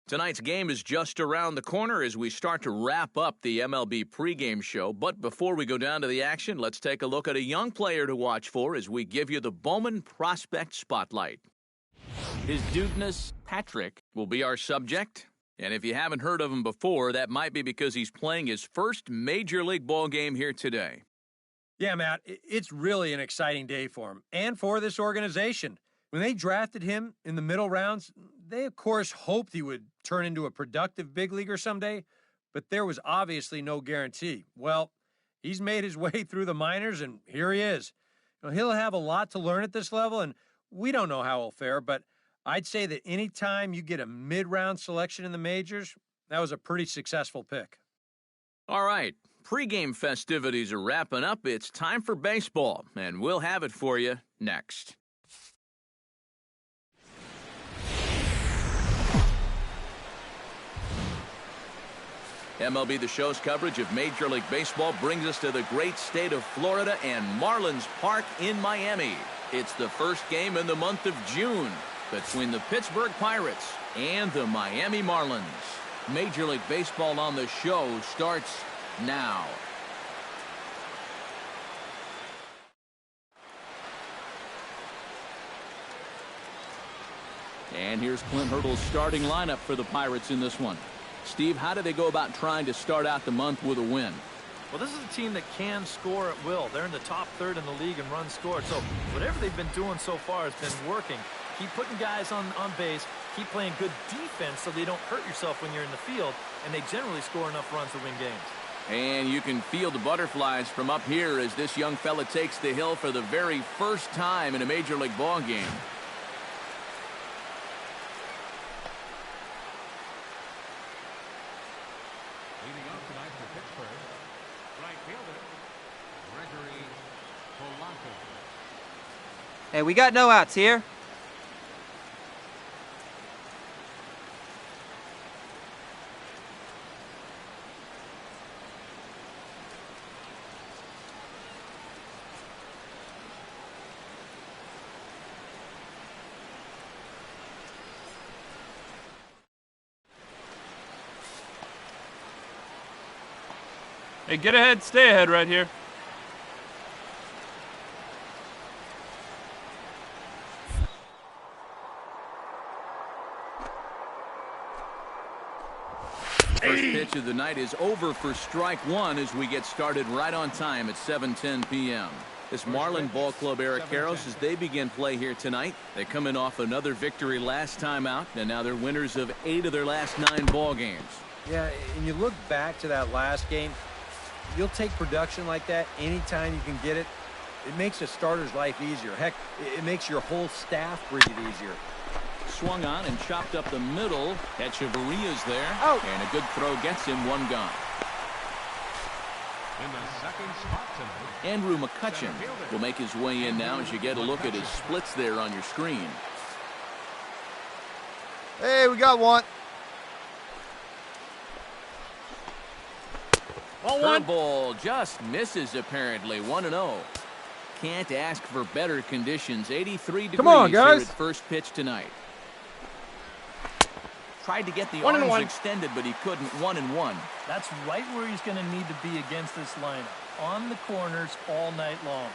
Tonight's game is just around the corner as we start to wrap up the MLB pregame show. But before we go down to the action, let's take a look at a young player to watch for as we give you the Bowman Prospect Spotlight. His dudeness, Patrick, will be our subject. And if you haven't heard of him before, that might be because he's playing his first Major League ball game here today. Yeah, Matt, it's really an exciting day for him and for this organization. When they drafted him in the middle rounds, they, of course, hoped he would turn into a productive big leaguer someday, but there was obviously no guarantee. Well, he's made his way through the minors, and here he is. He'll have a lot to learn at this level, and we don't know how he'll fare, but I'd say that any time you get a mid-round selection in the majors, that was a pretty successful pick. All right, pregame festivities are wrapping up. It's time for baseball, and we'll have it for you next. MLB The Show's coverage of Major League Baseball brings us to the great state of Florida and Marlins Park in Miami. It's the first game in the month of June between the Pittsburgh Pirates and the Miami Marlins. Major League Baseball on the Show starts now. And here's Clint Hurdle's starting lineup for the Pirates in this one. Steve, how do they go about trying to start out the month with a win? Well, this is a team that can score at will. They're in the top third in the league in runs scored. So whatever they've been doing so far has been working. Keep putting guys on base. Keep playing good defense so they don't hurt yourself when you're in the field. And they generally score enough runs to win games. And you can feel the butterflies from up here as this young fella takes the hill for the very first time in a Major League ball game. Hey, we got no outs here. Hey, get ahead, stay ahead right here. First pitch of the night is over for strike one as we get started right on time at 7:10 p.m. This Marlin Ball Club era Karros as they begin play here tonight. They come in off another victory last time out, and now they're winners of 8 of their last 9 ball games. Yeah, and you look back to that last game, you'll take production like that anytime you can get it. It makes a starter's life easier. Heck, it makes your whole staff breathe easier. Swung on and chopped up the middle. Echeverria's there. Oh. And a good throw gets him 1 gone. In the second spot tonight, Andrew McCutcheon will make his way in now as you get a look at his splits there on your screen. Hey, we got one. Curveball just misses apparently. 1-0. Can't ask for better conditions. 83 degrees Come on, guys. here at first pitch tonight. Tried to get the 1-1. arms extended, but he couldn't. 1-1. That's right where he's going to need to be against this lineup. On the corners all night long.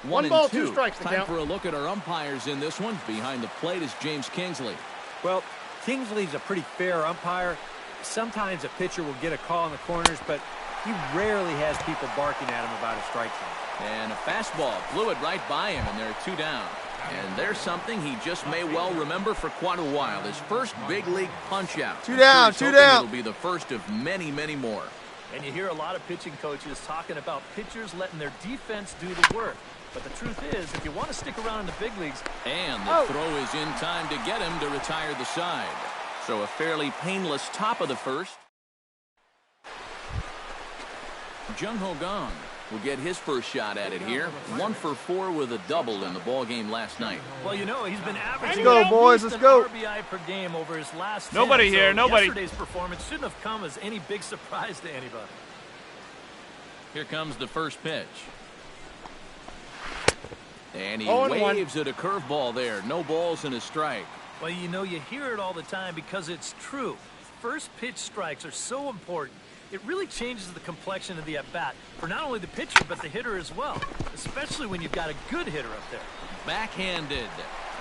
1-2. 2 strikes to Time count. for a look at our umpires in this one. Behind the plate is James Kingsley. Well, Kingsley's a pretty fair umpire. Sometimes a pitcher will get a call in the corners, but he rarely has people barking at him about a strike zone. And a fastball blew it right by him, and there are 2 down. And there's something he just may well remember for quite a while. His first big league punch-out. 2 down, 2 down. It'll be the first of many, many more. And you hear a lot of pitching coaches talking about pitchers letting their defense do the work. But the truth is, if you want to stick around in the big leagues... And the throw is in time to get him to retire the side. So a fairly painless top of the first. Jung-Ho Kang will get his first shot at it here. 1 for 4 with a double in the ball game last night. Well, you know, he's been averaging Let's go, boys, at let's least go. an RBI per game over his last 10. Nobody here, So nobody. Yesterday's performance shouldn't have come as any big surprise to anybody. Here comes the first pitch. And he waves at a curveball there. No balls and a strike. Well, you know, you hear it all the time because it's true. First pitch strikes are so important. It really changes the complexion of the at-bat for not only the pitcher, but the hitter as well, especially when you've got a good hitter up there. Backhanded.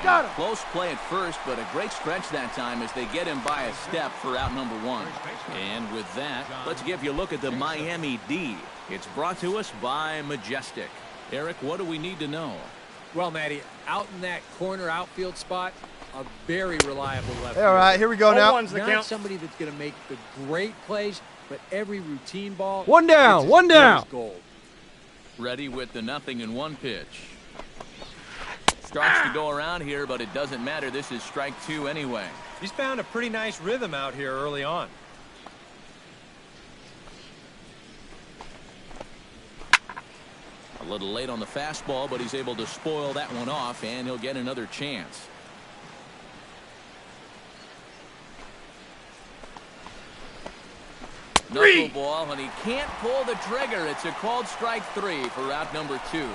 Got him. Close play at first, but a great stretch that time as they get him by a step for out number one. And with that, let's give you a look at the Miami D. It's brought to us by Majestic. Eric, what do we need to know? Well, Matty, out in that corner outfield spot, a very reliable left Hey, all right, here we go now. Not somebody that's going to make the great plays, but every routine ball. One down, one down. Gold. Ready with the 0-1 pitch. Starts to go around here, but it doesn't matter. This is strike two anyway. He's found a pretty nice rhythm out here early on. A little late on the fastball, but he's able to spoil that one off, and he'll get another chance. Knuckleball, and he can't pull the trigger. It's a called strike three for out number two.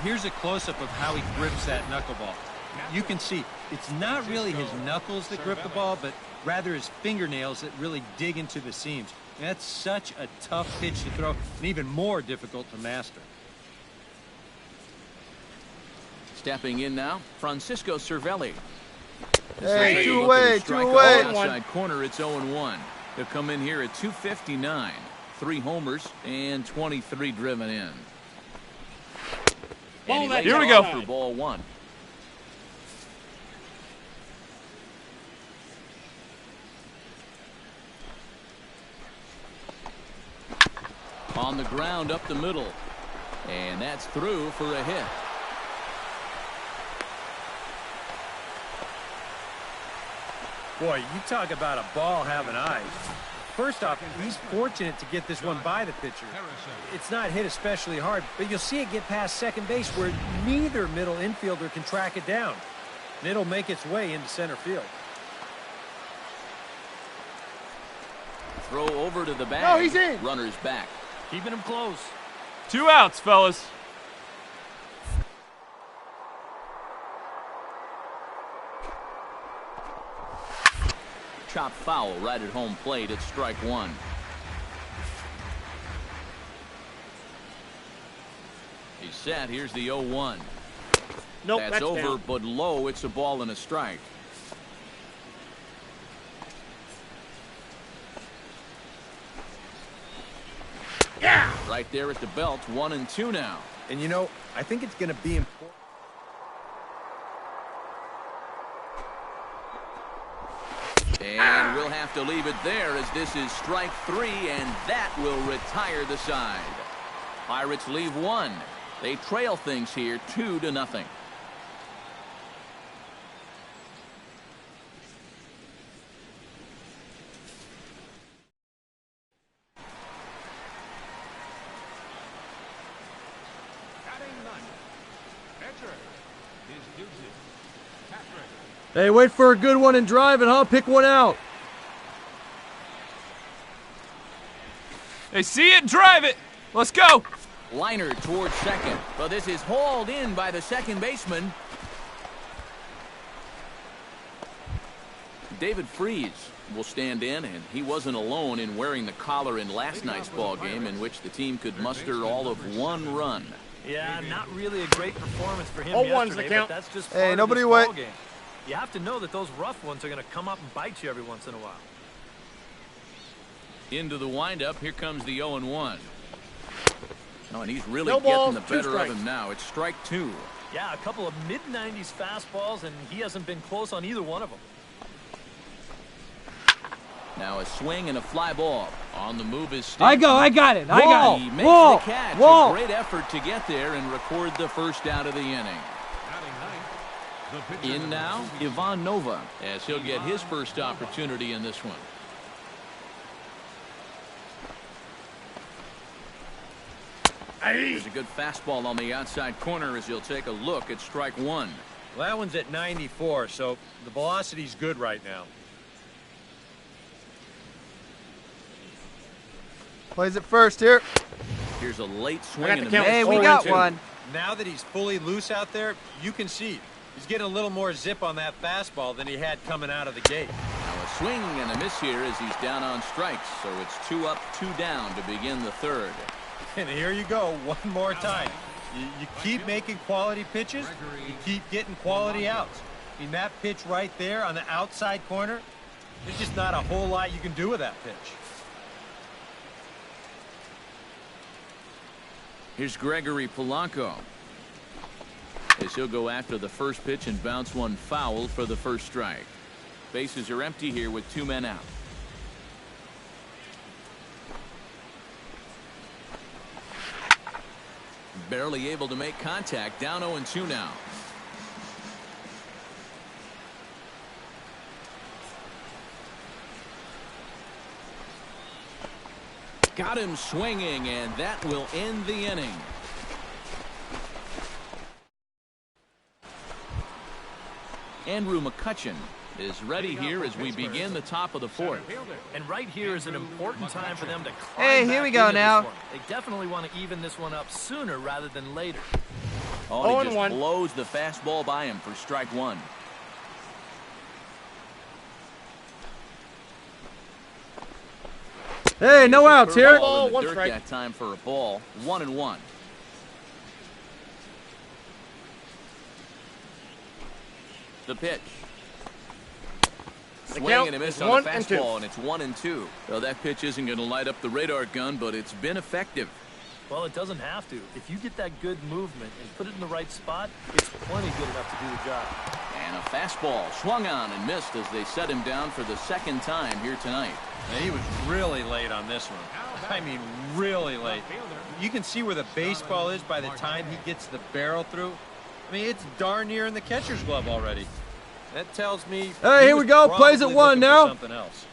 Here's a close-up of how he grips that knuckleball. You can see it's not really his knuckles that grip the ball, but rather his fingernails that really dig into the seams. And that's such a tough pitch to throw, and even more difficult to master. Stepping in now, Francisco Cervelli. Hey, two away, two away. Outside corner, it's 0-1. He'll come in here at 259. 3 homers and 23 driven in. Here we go. For ball one. On the ground up the middle. And that's through for a hit. Boy, you talk about a ball having eyes. First off, he's fortunate to get this one by the pitcher. It's not hit especially hard, but you'll see it get past second base where neither middle infielder can track it down. And it'll make its way into center field. Throw over to the bag. No, he's in. Runner's back. Keeping him close. 2 outs, fellas. Chop foul right at home plate. It's strike one. He's set. Here's the 0-1. Nope, that's over, down. but low. It's a ball and a strike. Yeah. Right there at the belt. 1-2 now. And you know, I think it's going to be important. And we'll have to leave it there as this is strike three, and that will retire the side. Pirates leave one. They trail things here 2-0. Hey, wait for a good one and drive it, huh? Pick one out. Hey, see it, drive it. Let's go. Liner towards second, but this is hauled in by the second baseman. David Freese will stand in, and he wasn't alone in wearing the collar in last night's ball game, in which the team could muster all of 1 run. Yeah, not really a great performance for him 0-1's the yesterday, count. but that's just Hey, part nobody of this wait. ball game. You have to know that those rough ones are going to come up and bite you every once in a while. Into the windup, here comes the 0-1. Oh, and he's really No getting balls, the 2 better of strikes. him now. It's strike 2. Yeah, a couple of mid-90s fastballs, and he hasn't been close on either one of them. Now a swing and a fly ball. On the move is Steve. I got it. He makes Wall. the catch. Wall. A great effort to get there and record the first out of the inning. In now, Ivan Nova, as he'll get his first opportunity in this one. There's a good fastball on the outside corner as he'll take a look at strike 1. Well, that one's at 94, so the velocity's good right now. Plays it first here. Here's a late swing got and the a count. miss. Hey, we got 0-2. one. Now that he's fully loose out there, you can see he's getting a little more zip on that fastball than he had coming out of the gate. Now a swing and a miss here as he's down on strikes, so it's 2 up, 2 down to begin the third. And here you go, one more time. You keep making quality pitches, you keep getting quality outs. I mean, that pitch right there on the outside corner, there's just not a whole lot you can do with that pitch. Here's Gregory Polanco, as he'll go after the first pitch and bounce one foul for the first strike. Bases are empty here with 2 men out. Barely able to make contact, down 0-2 now. Got him swinging, and that will end the inning. Andrew McCutchen is ready here as we begin the top of the fourth. And right here is an important time for them to climb Hey, here back we go into now. this one. They definitely want to even this one up sooner rather than later. Oh, and he just blows the fastball by him for strike one. Hey, no outs here. Ball in the dirt that time for a ball. 1-1. The pitch. Swing and a miss on the fastball, and it's 1-2. So that pitch isn't going to light up the radar gun, but it's been effective. Well, it doesn't have to. If you get that good movement and put it in the right spot, it's plenty good enough to do the job. And a fastball swung on and missed as they set him down for the second time here tonight. And he was really late on this one. I mean, really late. You can see where the baseball is by the time he gets the barrel through. I mean, it's darn near in the catcher's glove already. That tells me. Hey, here we go. Plays at 1 now. Something else.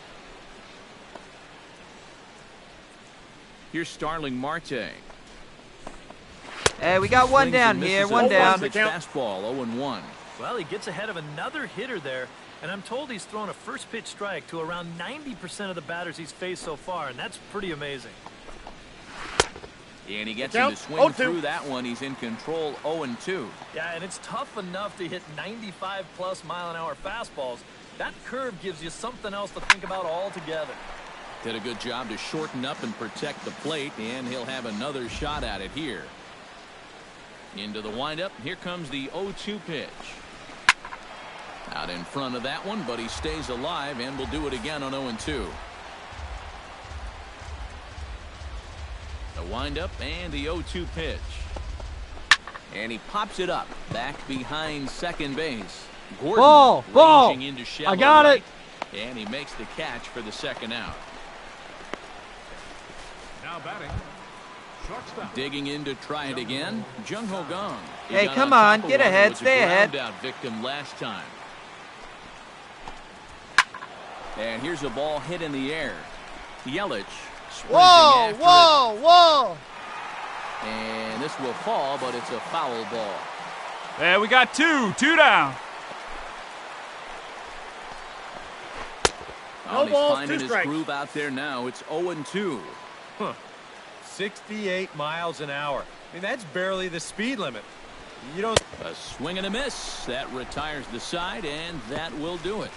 Here's Starling Marte. Hey, we got one down here, one down. Fastball, 0-1. Well, he gets ahead of another hitter there, and I'm told he's thrown a first pitch strike to around 90% of the batters he's faced so far, and that's pretty amazing. And he gets him to swing through that one. He's in control, 0-2. Yeah, and it's tough enough to hit 95+ mile-an-hour fastballs. That curve gives you something else to think about altogether. Did a good job to shorten up and protect the plate, and he'll have another shot at it here. Into the windup. Here comes the 0-2 pitch. Out in front of that one, but he stays alive and will do it again on 0-2. The windup and the 0-2 pitch. And he pops it up back behind second base. Gordon Ball. Into shallow I got right, it. and he makes the catch for the second out. Now batting, shortstop. Digging in to try it again, Jung Ho Gong. Hey, come on, get ahead, stay ahead. Out victim last time. And here's a ball hit in the air. Yelich. Whoa! And this will fall, but it's a foul ball. There we got 2 down. No he's finding his groove out there now. It's 0-2. 68 miles an hour. I mean, that's barely the speed limit. You don't. A swing and a miss. That retires the side, and that will do it.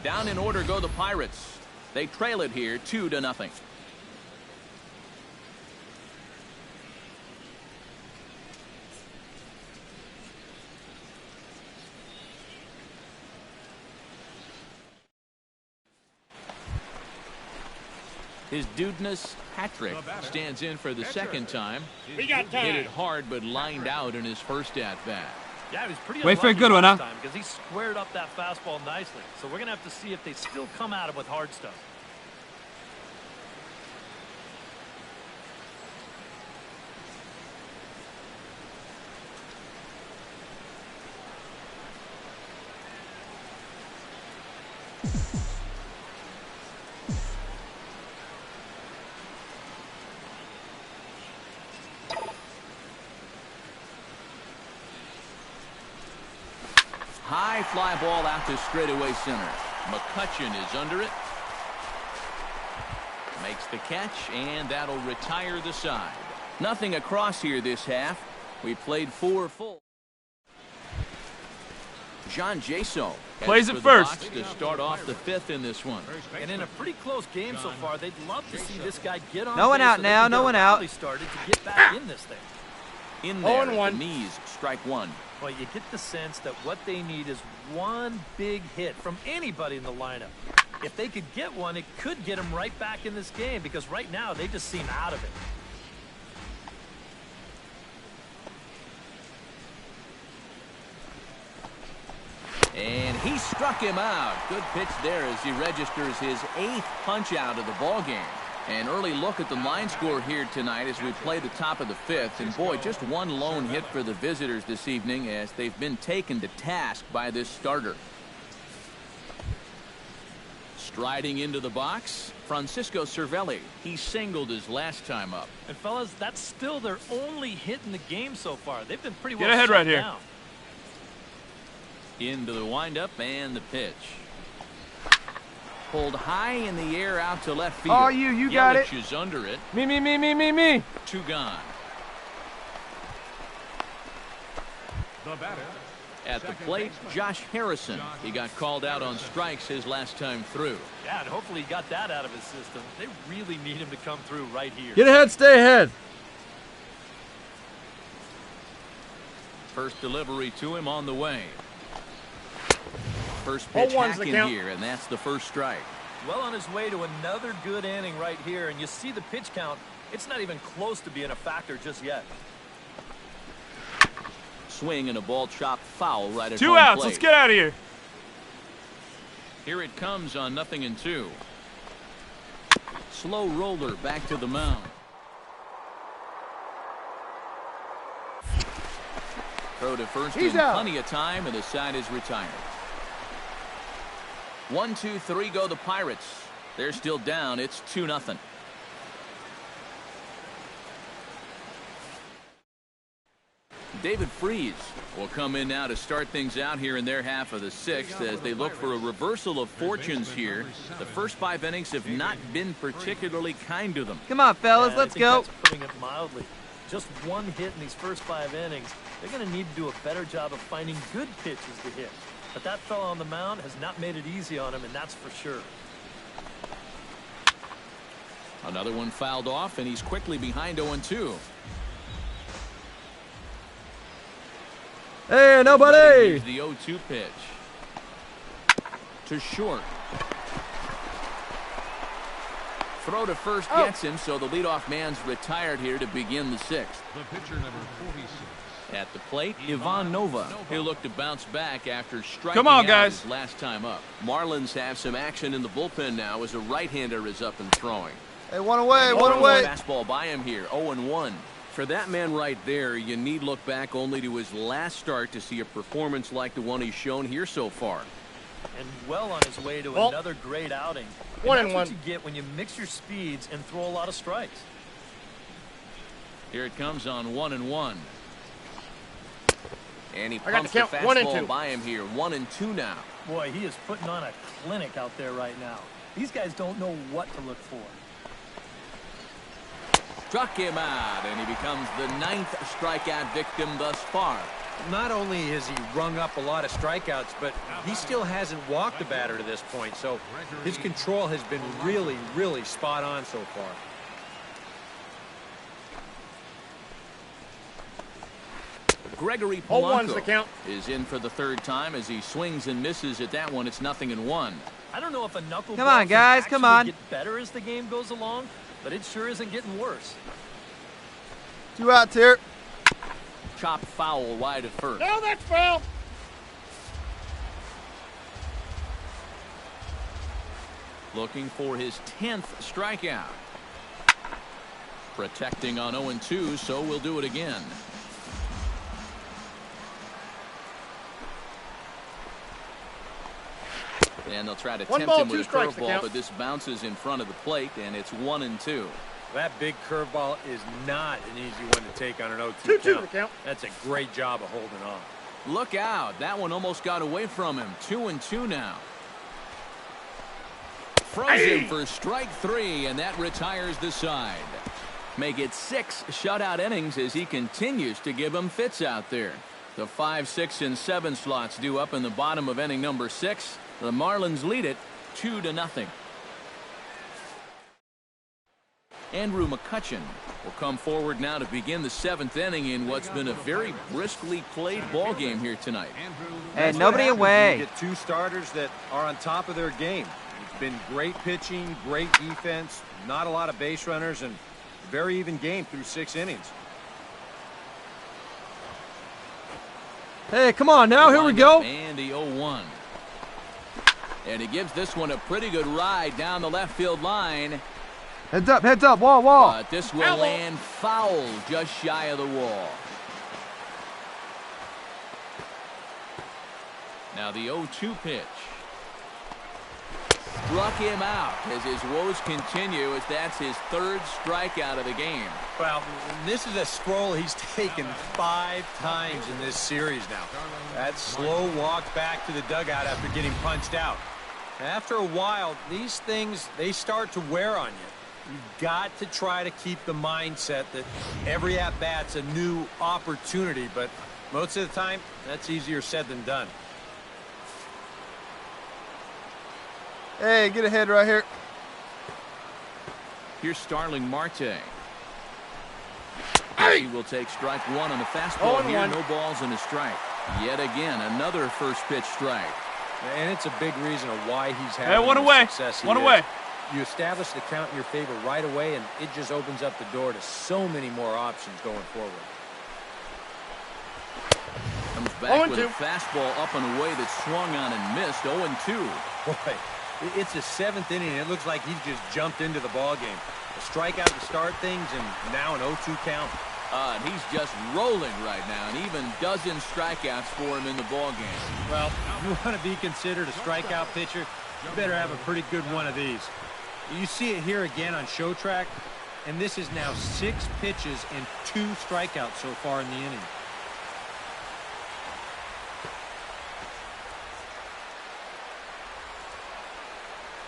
Down in order go the Pirates. They trail it here 2-0. His Dudeness Patrick stands in for the second time. We got time. Hit it hard, but lined out in his first at-bat. Yeah, he was pretty Wait for a unlucky good one, last huh? time because he squared up that fastball nicely. So we're going to have to see if they still come at him with hard stuff. High fly ball out to straightaway center. McCutchen is under it. Makes the catch, and that'll retire the side. Nothing across here this half. We played 4 full. Jean Jaso plays it first to start off the 5th in this one. And in a pretty close game so far, they'd love to see this guy get on. No one base out so now, no one out. Started to get back in this thing. In there, the knees, strike 1. Well, you get the sense that what they need is one big hit from anybody in the lineup. If they could get one, it could get them right back in this game because right now they just seem out of it. And he struck him out. Good pitch there as he registers his 8th punch out of the ball game. An early look at the line score here tonight as we play the top of the 5th. And boy, just one lone hit for the visitors this evening as they've been taken to task by this starter. Striding into the box, Francisco Cervelli. He singled his last time up. And fellas, that's still their only hit in the game so far. They've been pretty well Get ahead shut right here. down. Into the windup and the pitch. Pulled high in the air out to left field. Oh, you got it. Yelich is under it. Me. 2 gone. The batter. At the plate, Josh Harrison. He got called out on strikes his last time through. Yeah, and hopefully he got that out of his system. They really need him to come through right here. Get ahead, stay ahead. First delivery to him on the way. First pitch hack in here, and that's the first strike. Well on his way to another good inning right here, and you see the pitch count. It's not even close to being a factor just yet. Swing and a ball chopped foul right at 2 home outs. plate. Let's get out of here. Here it comes on 0-2. Slow roller back to the mound. Throw to first in plenty of time, and the side is retired. 1, 2, 3 go the Pirates. They're still down. It's 2-0. David Freese will come in now to start things out here in their half of the 6th as they look for a reversal of fortunes here. The first 5 innings have not been particularly kind to them. Come on, fellas, Yeah, let's I think go. that's putting it mildly. Just one hit in these first 5 innings. They're going to need to do a better job of finding good pitches to hit. But that fella on the mound has not made it easy on him, and that's for sure. Another one fouled off, and he's quickly behind 0-2. Hey, nobody. Here's the 0-2 pitch. To short. Throw to first gets him, so the leadoff man's retired here to begin the 6th. The pitcher number 46. At the plate, Ivan Nova. He'll look to bounce back after striking Come on, out guys. his last time up. Marlins have some action in the bullpen now as a right-hander is up and throwing. Hey, one away, one away. Fastball by him here, 0-1. For that man right there, you need look back only to his last start to see a performance like the one he's shown here so far. And well on his way to another great outing. And that's what you get when you mix your speeds and throw a lot of strikes. Here it comes on 1-1. And he I got pumps the the count, 1 and fastball 2. by him here, 1-2 now. Boy, he is putting on a clinic out there right now. These guys don't know what to look for. Struck him out, and he becomes the 9th strikeout victim thus far. Not only has he rung up a lot of strikeouts, but he still hasn't walked a batter to this point. So his control has been really, really spot on so far. Gregory 0-1's the Polanco count. is in for the 3rd time as he swings and misses at that one. It's 0-1. I don't know if a knuckleball Come on, guys, can come actually on. get better as the game goes along, but it sure isn't getting worse. 2 outs here. Chopped foul wide of first. No, that's foul. Looking for his 10th strikeout. Protecting on 0-2, so we'll do it again. And they'll try to One tempt ball, him with 2 a strikes to curveball, count. but this bounces in front of the plate, and it's 1-2. That big curveball is not an easy one to take on an 0-2 2-2 count. to count. That's a great job of holding on. Look out. That one almost got away from him. 2-2 now. Frozen for strike 3, and that retires the side. Make it 6 shutout innings as he continues to give them fits out there. The 5, 6, and 7 slots due up in the bottom of inning number 6. The Marlins lead it 2-0. Andrew McCutchen will come forward now to begin the 7th inning in what's been a very briskly played ball game here tonight. Hey, nobody away. You get 2 starters that are on top of their game. It's been great pitching, great defense, not a lot of base runners, and very even game through 6 innings. Hey, come on now. Here we go. And the 0-1. And he gives this one a pretty good ride down the left field line. Heads up, wall. But this will land foul just shy of the wall. Now the 0-2 pitch. Struck him out as his woes continue, as that's his 3rd strikeout of the game. Well, this is a stroll he's taken 5 times in this series now. That slow walk back to the dugout after getting punched out. After a while, these things, they start to wear on you. You've got to try to keep the mindset that every at-bat's a new opportunity, but most of the time, that's easier said than done. Hey, get ahead right here. Here's Starling Marte. He will take strike 1 on the fastball here. No balls and a strike. Yet again, another first pitch strike. And it's a big reason of why he's having success. One away. You establish the count in your favor right away, and it just opens up the door to so many more options going forward. Comes back with a fastball up and away that swung on and missed. 0-2. Boy, it's the 7th inning, and it looks like he's just jumped into the ball game. A strikeout to start things, and now an 0-2 count. And he's just rolling right now, and even dozen strikeouts for him in the ball game. Well, if you want to be considered a strikeout pitcher, you better have a pretty good one of these. You see it here again on Show Track, and this is now 6 pitches and 2 strikeouts so far in the inning.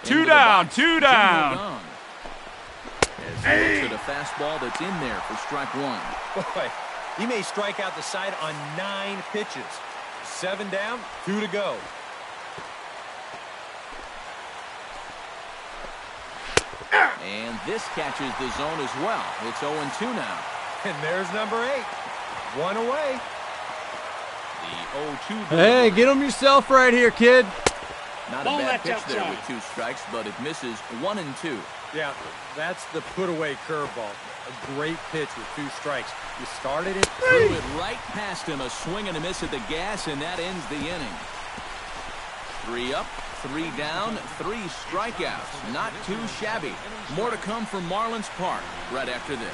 Two down. As he looks at a fastball that's in there for strike 1. Boy, he may strike out the side on 9 pitches. 7 down, 2 to go. And this catches the zone as well. It's 0-2 now. And there's number 8. 1 away. The 0-2. Hey, get him yourself right here, kid. Not a bad pitch there with 2 strikes, but it misses 1 and 2. Yeah, that's the put-away curveball. A great pitch with 2 strikes. You started it. Threw it right past him. A swing and a miss at the gas, and that ends the inning. 3 up, 3 down, 3 strikeouts. Not too shabby. More to come from Marlins Park right after this.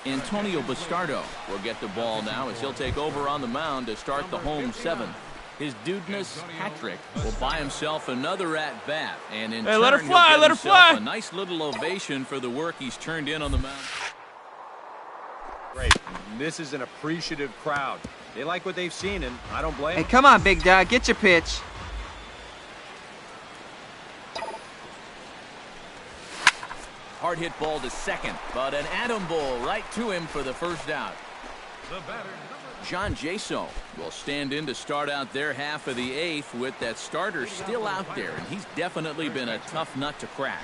Antonio Bastardo will get the ball now as he'll take over on the mound to start the home 7th. His dudeness hat trick will buy himself another at-bat, and in turn, let her fly, he'll get let her himself fly. a nice little ovation for the work he's turned in on the mound. Great. This is an appreciative crowd. They like what they've seen, and I don't blame Hey, them. come on, big dog. Get your pitch. Hard hit ball to second, but an atom ball right to him for the first out. The batter, John Jaso will stand in to start out their half of the 8th with that starter still out there, and he's definitely been a tough nut to crack.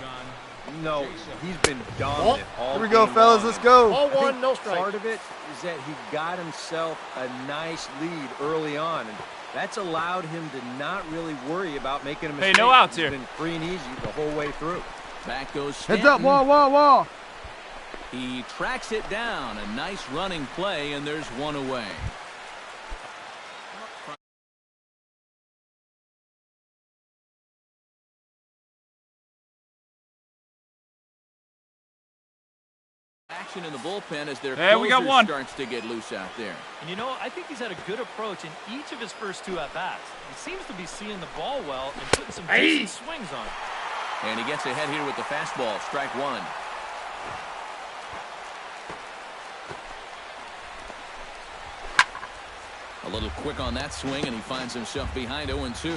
No, he's been dominant all Here we go, game fellas. long. Let's go. I think part of it is that he got himself a nice lead early on, and that's allowed him to not really worry about making a mistake. Hey, no outs here. He's been free and easy the whole way through. Back goes Heads up, Stanton. wall. He tracks it down. A nice running play, and there's 1 away. Action in the bullpen as their Hey, we got closer one. starts to get loose out there. And you know, I think he's had a good approach in each of his first 2 at-bats. He seems to be seeing the ball well and putting some decent swings on it. And he gets ahead here with the fastball. Strike 1. A little quick on that swing, and he finds himself behind 0-2.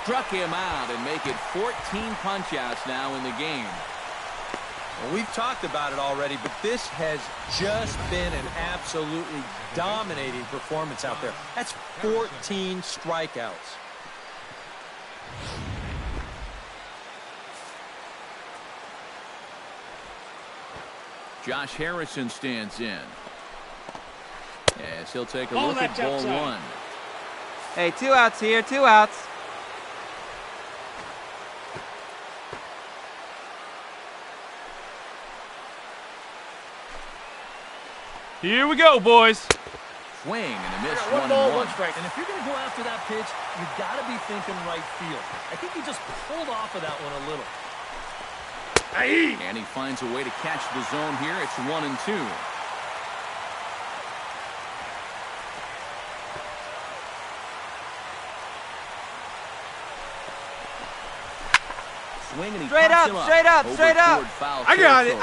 struck him out and make it 14 punch-outs now in the game. Well, we've talked about it already, but this has just been an absolutely dominating performance out there. That's 14 strikeouts. Josh Harrison stands in. As he'll take a look at ball one. Hey, 2 outs here, 2 outs. Here we go, boys. Swing and a miss, One ball, one strike. And if you're going to go after that pitch, you got to be thinking right field. I think he just pulled off of that one a little. And he finds a way to catch the zone here. It's 1-2. Swing and he Straight pops up, him straight up, over straight up. toward foul I got it.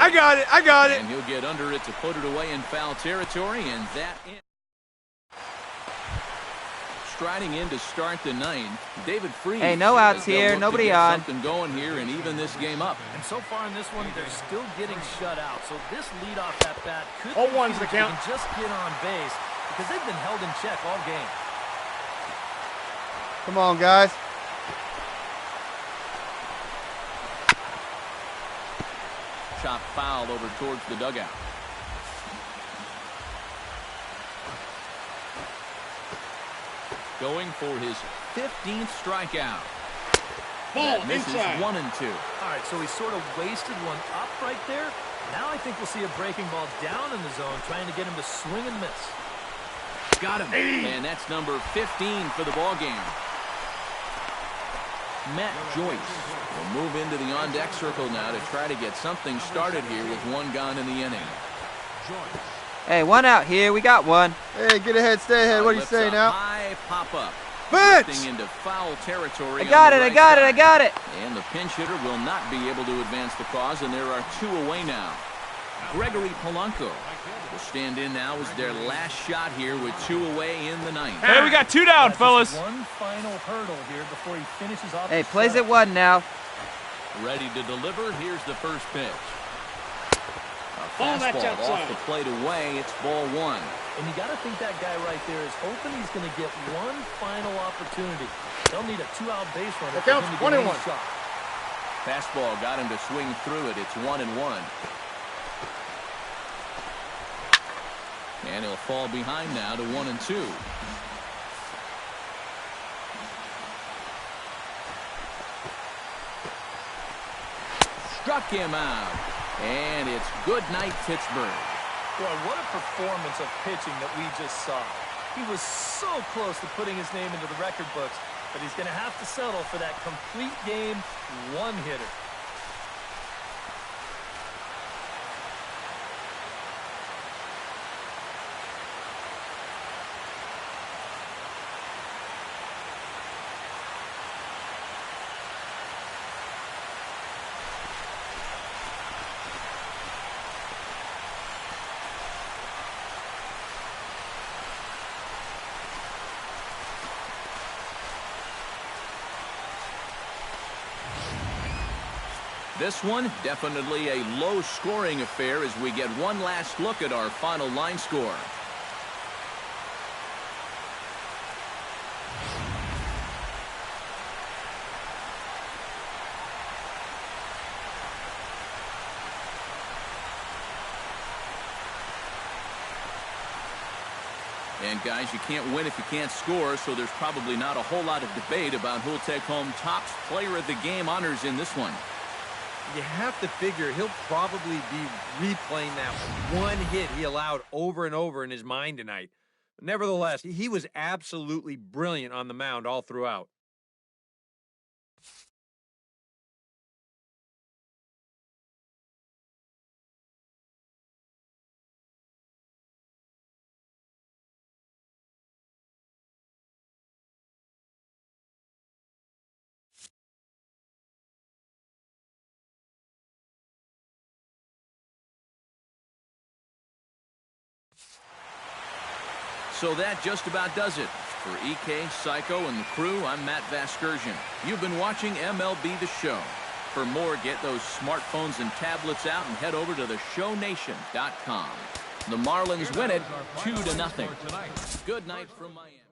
territory. And he'll get under it to put it away in foul territory, and that in. Striding in to start the ninth, David Freese. Hey, no outs They'll here, look to nobody get on. something going here and even this game up. And so far in this one, they're still getting shut out. So this leadoff at bat could Oh, one's the they count. can just get on base because they've been held in check all game. Come on, guys. Chop foul over towards the dugout. Going for his 15th strikeout. Ball That misses inside. 1-2. All right, so he sort of wasted one up right there. Now I think we'll see a breaking ball down in the zone, trying to get him to swing and miss. Got him. And that's number 15 for the ball game. Matt Joyce will move into the on-deck circle now to try to get something started here with one gone in the inning. Hey, 1 out here. We got 1. Hey, get ahead, stay ahead. What do you Lifts say a now? High pop-up. Pitch! Drifting into foul territory. I got on it, the I right got it, I side. got it. And the pinch hitter will not be able to advance the cause, and there are 2 away now. Gregory Polanco will stand in now as their last shot here with 2 away in the ninth. Hey, we got 2 down, That's fellas. just one final hurdle here before he finishes off. Hey, the plays setup. at 1 now. Ready to deliver. Here's the first pitch. A Ball, that's fastball off outside. the plate away. It's ball 1. And you got to think that guy right there is hoping he's going to get one final opportunity. They'll need a 2-out base runner. The for him count's to get any 1-1. shot. Fastball got him to swing through it. It's 1-1. And he'll fall behind now to 1-2. Struck him out. And it's good night, Pittsburgh. Boy, what a performance of pitching that we just saw. He was so close to putting his name into the record books, but he's going to have to settle for that complete game one-hitter. This one, definitely a low-scoring affair as we get one last look at our final line score. And guys, you can't win if you can't score, so there's probably not a whole lot of debate about who'll take home top player of the game honors in this one. You have to figure he'll probably be replaying that one hit he allowed over and over in his mind tonight. Nevertheless, he was absolutely brilliant on the mound all throughout. So that just about does it. For EK, Psycho, and the crew, I'm Matt Vasgersian. You've been watching MLB The Show. For more, get those smartphones and tablets out and head over to theshownation.com. The Marlins win it 2-0. Good night from Miami.